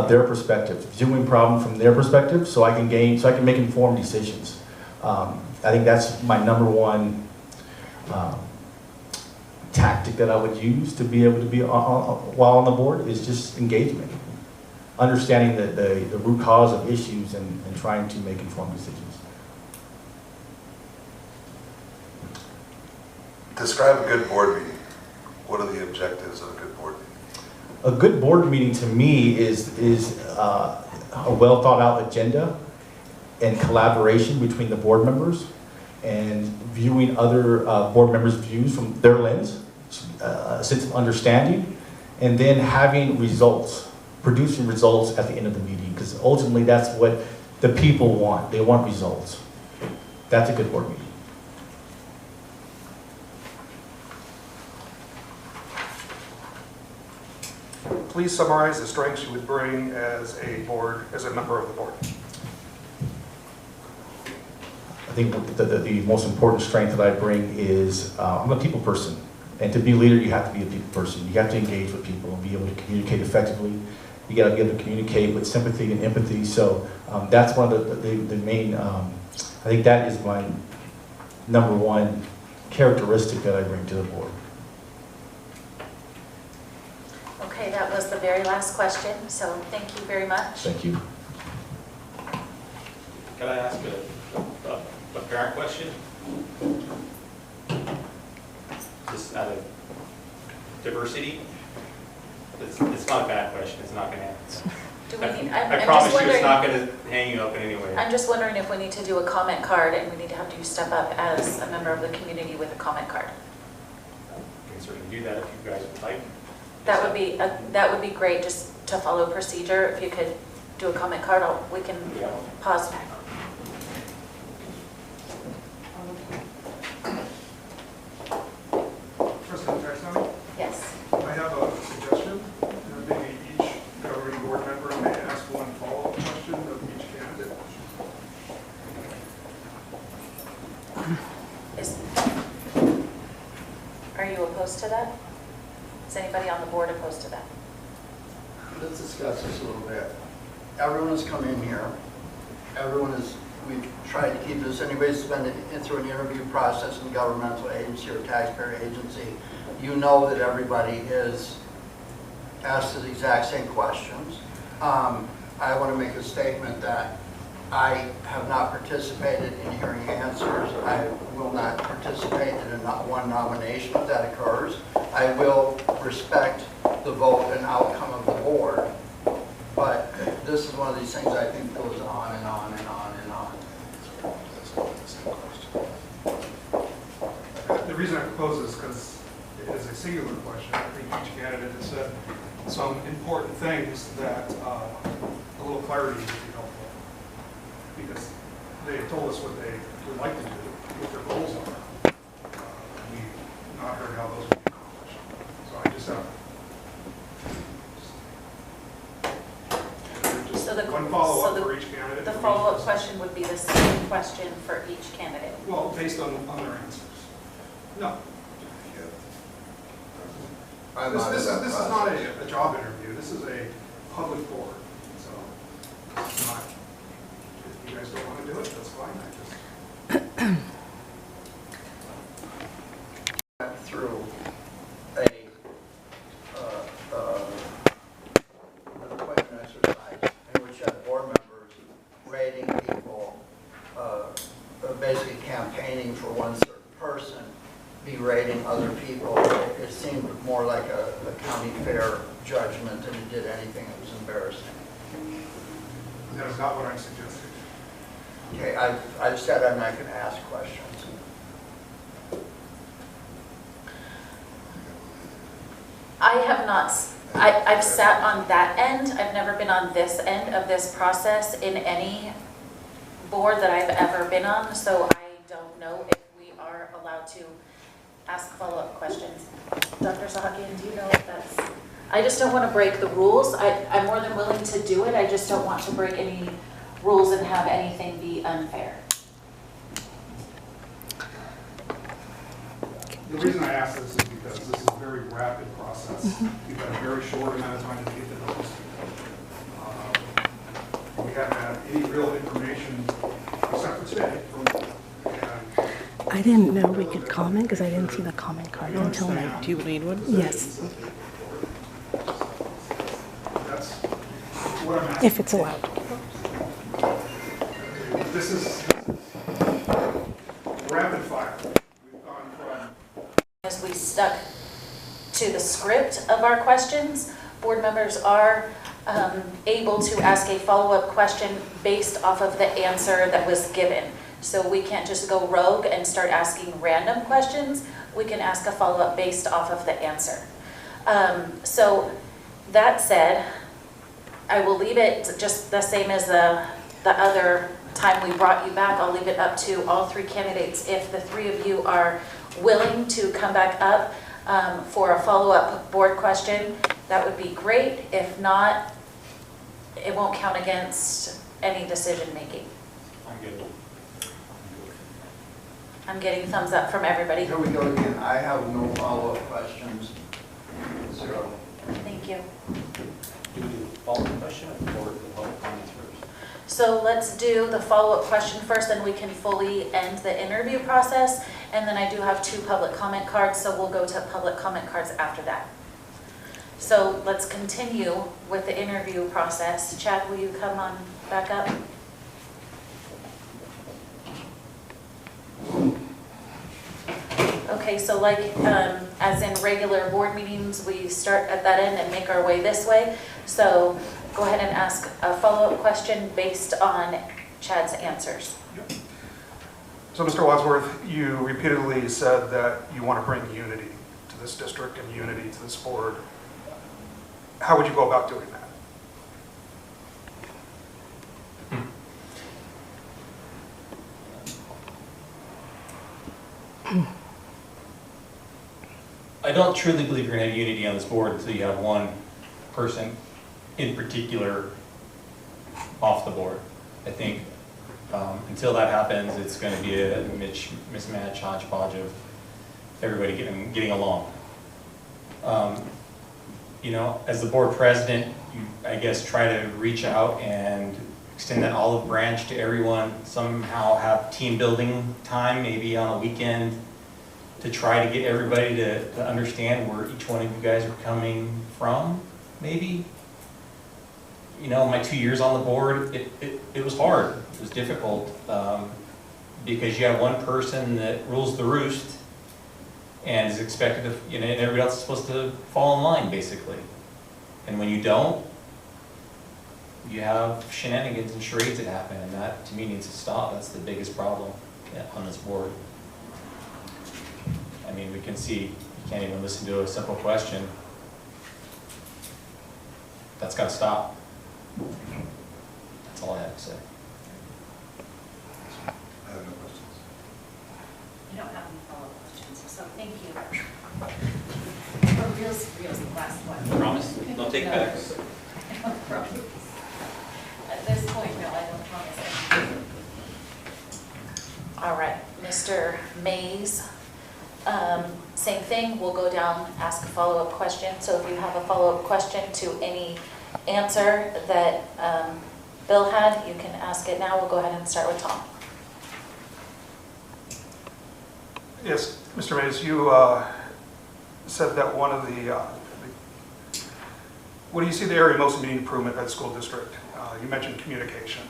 their perspective, viewing problem from their perspective, so I can make informed decisions. I think that's my #1 tactic that I would use to be able to be while on the board, is just engagement, understanding the root cause of issues and trying to make informed decisions. Describe a good board meeting. What are the objectives of a good board meeting? A good board meeting to me is a well thought out agenda and collaboration between the board members, and viewing other board members' views from their lens, a sense of understanding, and then having results, producing results at the end of the meeting, because ultimately that's what the people want. They want results. That's a good board meeting. Please summarize the strengths you would bring as a member of the board. I think the most important strength that I bring is I'm a people person. And to be a leader, you have to be a people person. You have to engage with people and be able to communicate effectively. You got to be able to communicate with sympathy and empathy. So that's one of the main, I think that is my #1 characteristic that I bring to the board. Okay, that was the very last question, so thank you very much. Thank you. Can I ask a parent question? Just out of diversity? It's not a bad question, it's not going to answer. Do we need, I I'm promise just you it's wondering, not going to hang you up in any way. I'm just wondering if we need to do a comment card and we need to have you step up as a member of the community with a comment card. We can certainly do that if you guys would like. That would be great, just to follow procedure. If you could do a comment card, we can pause. you opposed to that? Is anybody on the board opposed to that? Let's discuss this a little bit. Everyone has come in here. We've tried to keep this, anybody's been through an interview process in a governmental agency or taxpayer agency, you know that everybody is asked the exact same questions. I want to make a statement that I have not participated in hearing answers. I will not participate in not one nomination if that occurs. I will respect the vote and outcome of the board. But this is one of these things I think goes on and on and on and on. The reason I propose this is because it is a singular question. I think each candidate has said some important things that a little clarity would be helpful. Because they told us what they would like to do, what their goals are. We've not heard how those will be accomplished. So I just have So the- one follow-up so the- for each candidate. The follow-up question would be the same question for each candidate. Well, based on their answers. No. I'm This not in is that not process. a job interview. This is a public board. So it's not, if you guys don't want to do it, that's fine. Went through an appointment exercise in which you had board members rating people, basically campaigning for one certain person, be rating other people. It seemed more like a county fair judgment than it did anything that was embarrassing. That is not what I'm suggesting. Okay, I've said I'm not going to ask questions. I have not, I've sat on that end. I've never been on this end of this process in any board that I've ever been on, so I don't know if we are allowed to ask follow-up questions. Dr. Sahakian, do you know if that's, I just don't want to break the rules. I'm more than willing to do it. I just don't want to break any rules and have anything be unfair. The reason I ask this is because this is a very rapid process. You've got a very short amount of time to get the notice. We haven't had any real information except for today. I didn't know we could comment because I didn't see the comment card until now. Do you need one? Yes, That's what I'm asking. if it's allowed. This is rapid fire. We've gone from As we stuck to the script of our questions, board members are able to ask a follow-up question based off of the answer that was given. So we can't just go rogue and start asking random questions. We can ask a follow-up based off of the answer. So that said, I will leave it just the same as the other time we brought you back. I'll leave it up to all three candidates. If the three of you are willing to come back up for a follow-up board question, that would be great. If not, it won't count against any decision-making. I'm good. I'm getting thumbs up from everybody. Here we go again. I have no follow-up questions. Zero. Thank you. Do we do the follow-up question or the public comments first? So let's do the follow-up question first, then we can fully end the interview process. And then I do have 2 public comment cards, so we'll go to public comment cards after that. So let's continue with the interview process. Chad, will you come on back up? Okay, so like, as in regular board meetings, we start at that end and make our way this way. So go ahead and ask a follow-up question based on Chad's answers. So, Mr. Wadsworth, you repeatedly said that you want to bring unity to this district and unity to this board. How would you go about doing that? I don't truly believe you're going to have unity on this board until you have one person in particular off the board. I think until that happens, it's going to be a mismatch, hodgepodge of everybody getting along. You know, as the board president, you, I guess, try to reach out and extend that olive branch to everyone, somehow have team building time, maybe on a weekend, to try to get everybody to understand where each one of you guys are coming from, maybe. You know, my 2 years on the board, it was hard, it was difficult, because you have one person that rules the roost and is expected to, you know, and everybody else is supposed to fall in line, basically. And when you don't, you have shenanigans and charades that happen, and that, to me, needs to stop. That's the biggest problem on this board. I mean, we can see, you can't even listen to a simple question. That's got to stop. That's all I have to say. I have no questions. I don't have any follow-up questions, so thank you. But real's the last one. Promise? Don't take backs. I don't promise. At this point, no, I don't promise. All right, Mr. Mays, same thing, we'll go down, ask a follow-up question. So if you have a follow-up question to any answer that Bill had, you can ask it now. We'll go ahead and start with Tom. Yes, Mr. Mays, you said that one of the, what do you see the area most need improvement at the school district? You mentioned communication.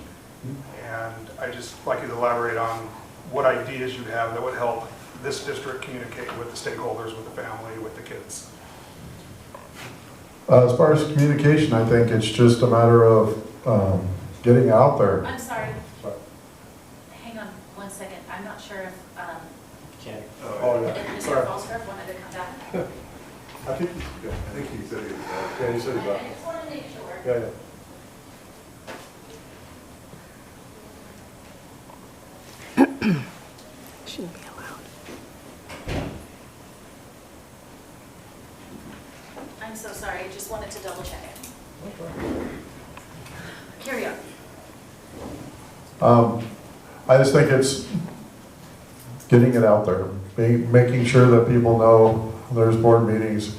And I'd just like you to elaborate on what ideas you have that would help this district communicate with the stakeholders, with the family, with the kids. As far as communication, I think it's just a matter of getting out there. I'm sorry. Hang on one second. I'm not sure if Can't. Oh, if Mr. Falsgrove wanted to come back. I think he said he was back. Yeah, he said he was I back. just want to make sure. Yeah, yeah. Shouldn't be allowed. I'm so sorry. Just wanted to double check it. Carry on. I just think it's getting it out there, making sure that people know there's board meetings.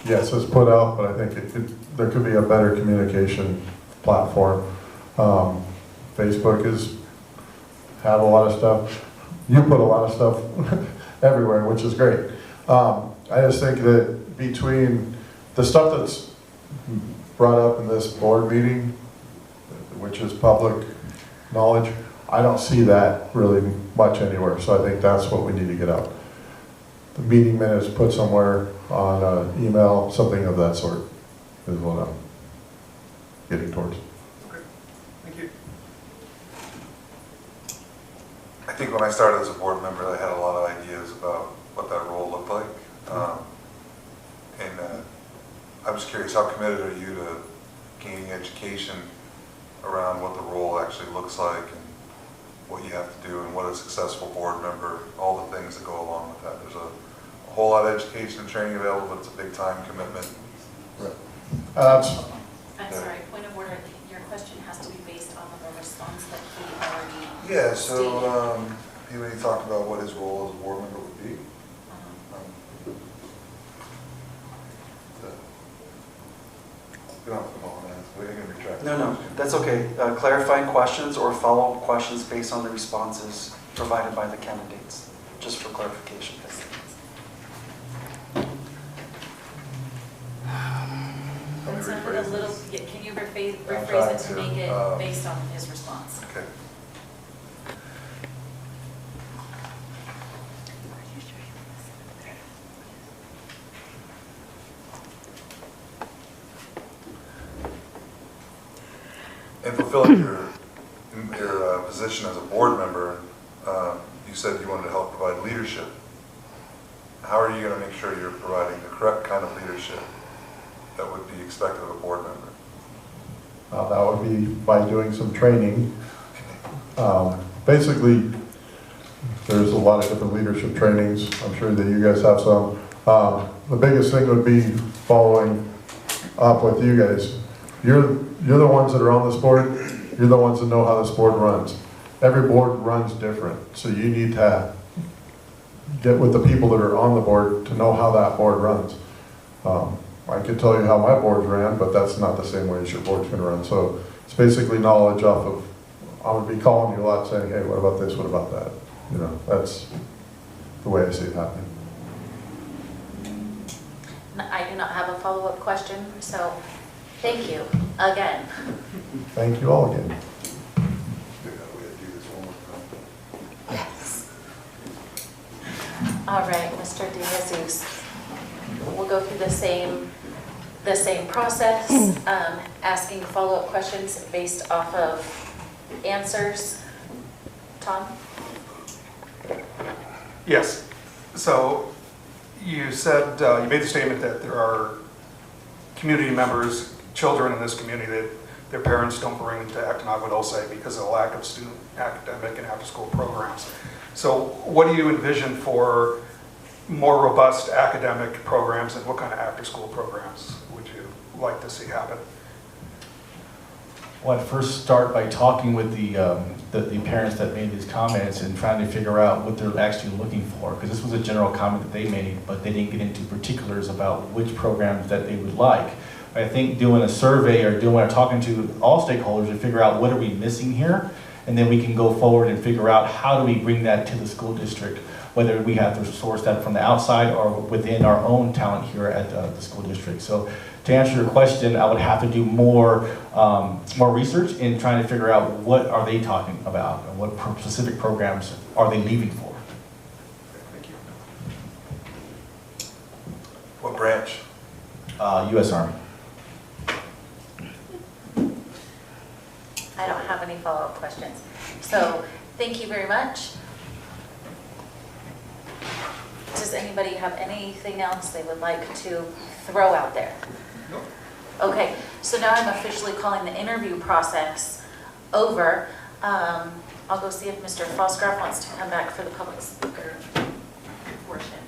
Yes, it's put out, but I think there could be a better communication platform. Facebook has had a lot of stuff. You put a lot of stuff everywhere, which is great. I just think that between the stuff that's brought up in this board meeting, which is public knowledge, I don't see that really much anywhere. So I think that's what we need to get out. The meeting minutes put somewhere on an email, something of that sort is what I'm getting towards. Okay, thank you. I think when I started as a board member, I had a lot of ideas about what that role looked like. I'm just curious, how committed are you to gaining education around what the role actually looks like and what you have to do and what a successful board member, all the things that go along with that. There's a whole lot of education and training available, but it's a big time commitment. Right. I'm sorry, point of order. Your question has to be based on the response that he already Yeah, stated. so he talked about what his role as a board member would be. You don't have to come on and ask. We're going to retract. No, that's okay. Clarifying questions or follow-up questions based on the responses provided by the candidates, just for clarification. That sounded a little, can you rephrase trying it to to, make it based on his response? Okay. In fulfilling your position as a board member, you said you wanted to help provide leadership. How are you going to make sure you're providing the correct kind of leadership that would be expected of a board member? That would be by doing some training. Basically, there's a lot of different leadership trainings. I'm sure that you guys have some. The biggest thing would be following up with you guys. You're the ones that are on this board. You're the ones that know how this board runs. Every board runs different, so you need to get with the people that are on the board to know how that board runs. I could tell you how my board ran, but that's not the same way as your board's gonna run. So it's basically knowledge off of, I'm gonna be calling you a lot saying, hey, what about this, what about that? You know, that's the way I see it happening. I do not have a follow-up question, so thank you again. Thank you all again. We gotta do this one more time. Yes. All right, Mr. De Jesus, we'll go through the same process, asking follow-up questions based off of answers. Tom? Yes. So you said, you made the statement that there are community members, children in this community that their parents don't bring to Acton Dulce because of the lack of student academic and after-school programs. So what do you envision for more robust academic programs, and what kind of after-school programs would you like to see happen? Well, I'd first start by talking with the parents that made these comments and trying to figure out what they're actually looking for, because this was a general comment that they made, but they didn't get into particulars about which programs that they would like. I think doing a survey or talking to all stakeholders to figure out what are we missing here, and then we can go forward and figure out how do we bring that to the school district, whether we have to source that from the outside or within our own talent here at the school district. So to answer your question, I would have to do more research in trying to figure out what are they talking about and what specific programs are they leaving for. Thank you. What branch? U.S. Army. I don't have any follow-up questions. So thank you very much. Does anybody have anything else they would like to throw out there? Nope. Okay, so now I'm officially calling the interview process over. I'll go see if Mr. Fosgraf wants to come back for the public speaker portion.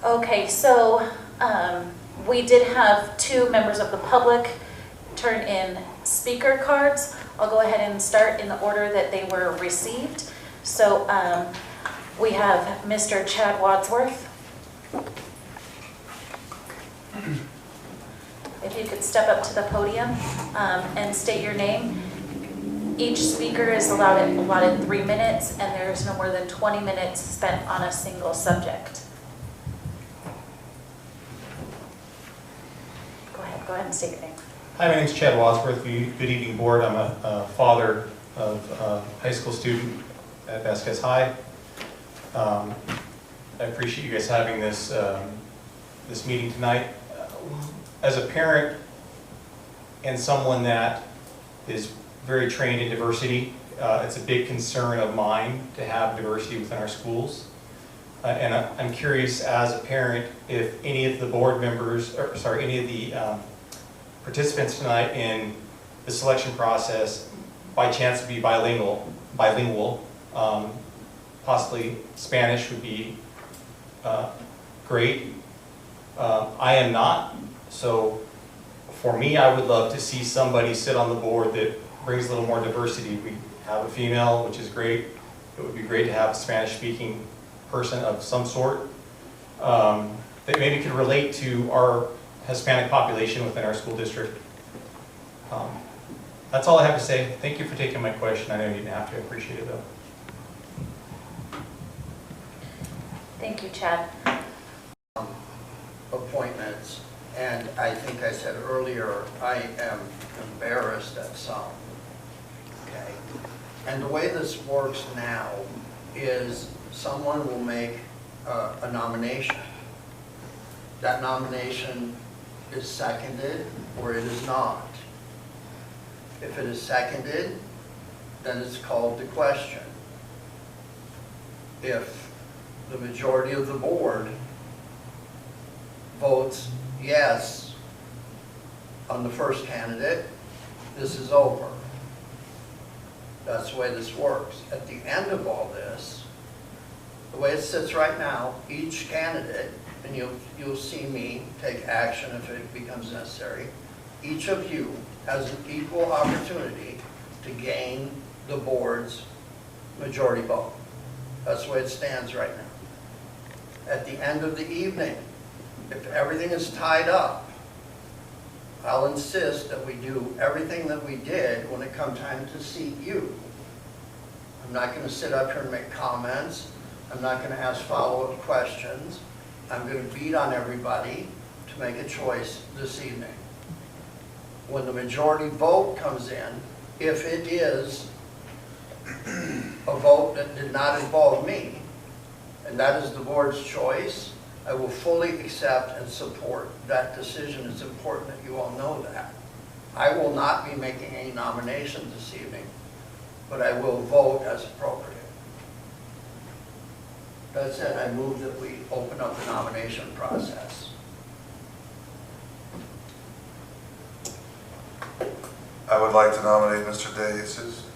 Okay, so we did have 2 members of the public turn in speaker cards. I'll go ahead and start in the order that they were received. So we have Mr. Chad Wadsworth. If you could step up to the podium and state your name. Each speaker is allotted 3 minutes, and there's no more than 20 minutes spent on a single subject. Go ahead and state your name. Hi, my name is Chad Wadsworth. Good evening, board. I'm a father of a high school student at Vasquez High. I appreciate you guys having this this meeting tonight. As a parent and someone that is very trained in diversity, it's a big concern of mine to have diversity within our schools. And I'm curious, as a parent, if any of the board members, or sorry, any of the participants tonight in the selection process, by chance, would be bilingual. Possibly Spanish would be great. I am not, so for me, I would love to see somebody sit on the board that brings a little more diversity. We have a female, which is great. It would be great to have a Spanish-speaking person of some sort that maybe could relate to our Hispanic population within our school district. That's all I have to say. Thank you for taking my question. I know you didn't have to. I appreciate it, though. Thank you, Chad. Appointments, and I think I said earlier, I am embarrassed at some, okay? And the way this works now is someone will make a nomination. That nomination is seconded or it is not. If it is seconded, then it's called to question. If the majority of the board votes yes on the first candidate, this is over. That's the way this works. At the end of all this, the way it sits right now, each candidate, and you'll see me take action if it becomes necessary, each of you has an equal opportunity to gain the board's majority vote. That's the way it stands right now. At the end of the evening, if everything is tied up, I'll insist that we do everything that we did when it comes time to seat you. I'm not going to sit up here and make comments. I'm not going to ask follow-up questions. I'm going to beat on everybody to make a choice this evening. When the majority vote comes in, if it is a vote that did not involve me, and that is the board's choice, I will fully accept and support that decision. It's important that you all know that. I will not be making any nominations this evening, but I will vote as appropriate. That said, I move that we open up the nomination process. I would like to nominate Mr. De Jesus.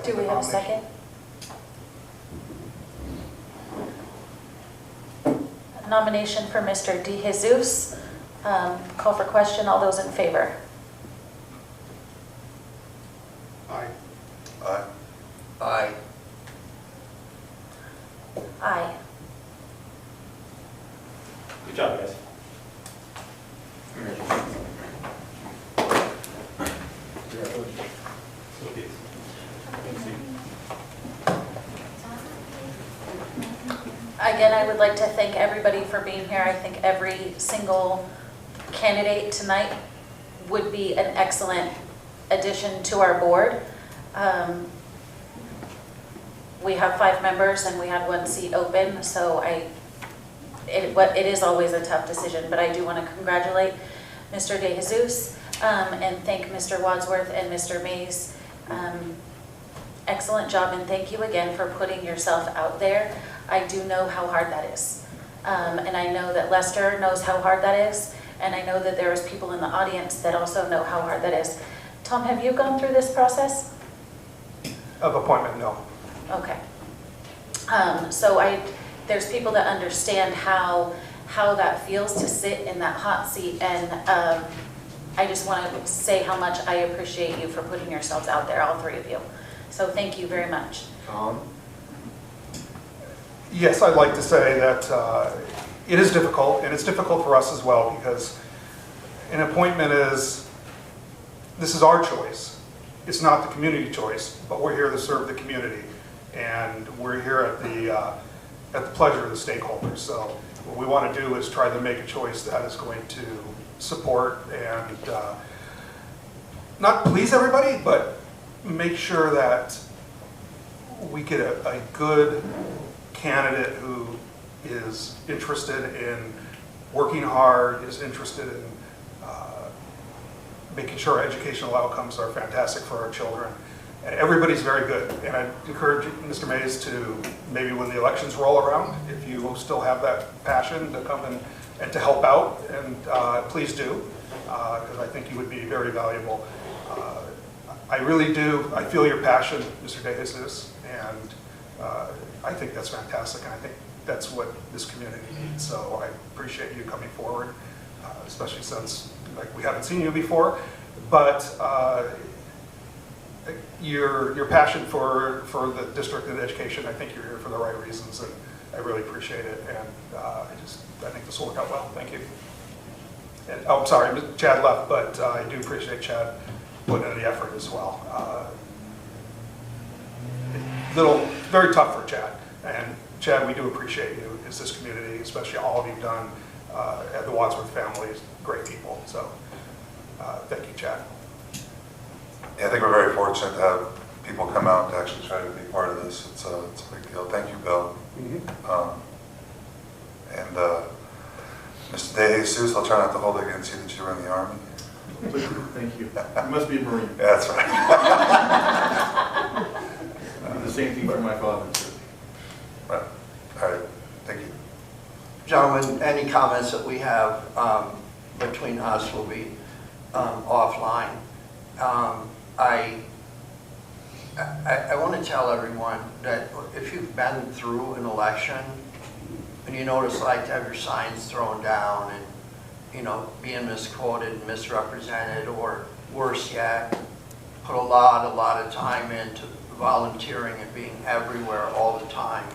Do we have a second? Nomination for Mr. De Jesus. Call for question. All those in favor? Aye. Aye. Aye. Aye. Good job, guys. Again, I would like to thank everybody for being here. I think every single candidate tonight would be an excellent addition to our board. We have 5 members and we had 1 seat open, so it is always a tough decision, but I do want to congratulate Mr. De Jesus and thank Mr. Wadsworth and Mr. Mays. Excellent job, and thank you again for putting yourself out there. I do know how hard that is. And I know that Lester knows how hard that is, and I know that there's people in the audience that also know how hard that is. Tom, have you gone through this process? Of appointment, no. Okay. So there's people that understand how that feels to sit in that hot seat, and I just want to say how much I appreciate you for putting yourselves out there, all 3 of you. So thank you very much. Tom? Yes, I'd like to say that it is difficult, and it's difficult for us as well, because an appointment this is our choice. It's not the community choice, but we're here to serve the community, and we're here at the pleasure of the stakeholders. So what we want to do is try to make a choice that is going to support and not please everybody, but make sure that we get a good candidate who is interested in working hard, is interested in making sure our educational outcomes are fantastic for our children. And everybody's very good. And I encourage Mr. Mays to, maybe when the elections roll around, if you still have that passion to come in and to help out, and please do, because I think you would be very valuable. I really do. I feel your passion, Mr. De Jesus, and I think that's fantastic, and I think that's what this community needs. So I appreciate you coming forward, especially since we haven't seen you before. But your passion for the district and education, I think you're here for the right reasons, and I really appreciate it. And I think this will work out well. Thank you. And, oh, I'm sorry, Chad left, but I do appreciate Chad putting in the effort as well. Very tough for Chad. And Chad, we do appreciate you as this community, especially all of you done at the Wadsworth family, great people. So thank you, Chad. Yeah, I think we're very fortunate to have people come out to actually try to be part of this. It's a big deal. Thank you, Bill. And Mr. De Jesus, I'll try not to hold it against you that you were in the Army. Thank you. You must be a Marine. Yeah, that's right. I did the same thing for my father. Right. All right, thank you. Gentlemen, any comments that we have between us will be offline. I want to tell everyone that if you've been through an election and you know what it's like to have your signs thrown down and, you know, being misquoted and misrepresented, or worse yet, put a lot of time into volunteering and being everywhere all the time.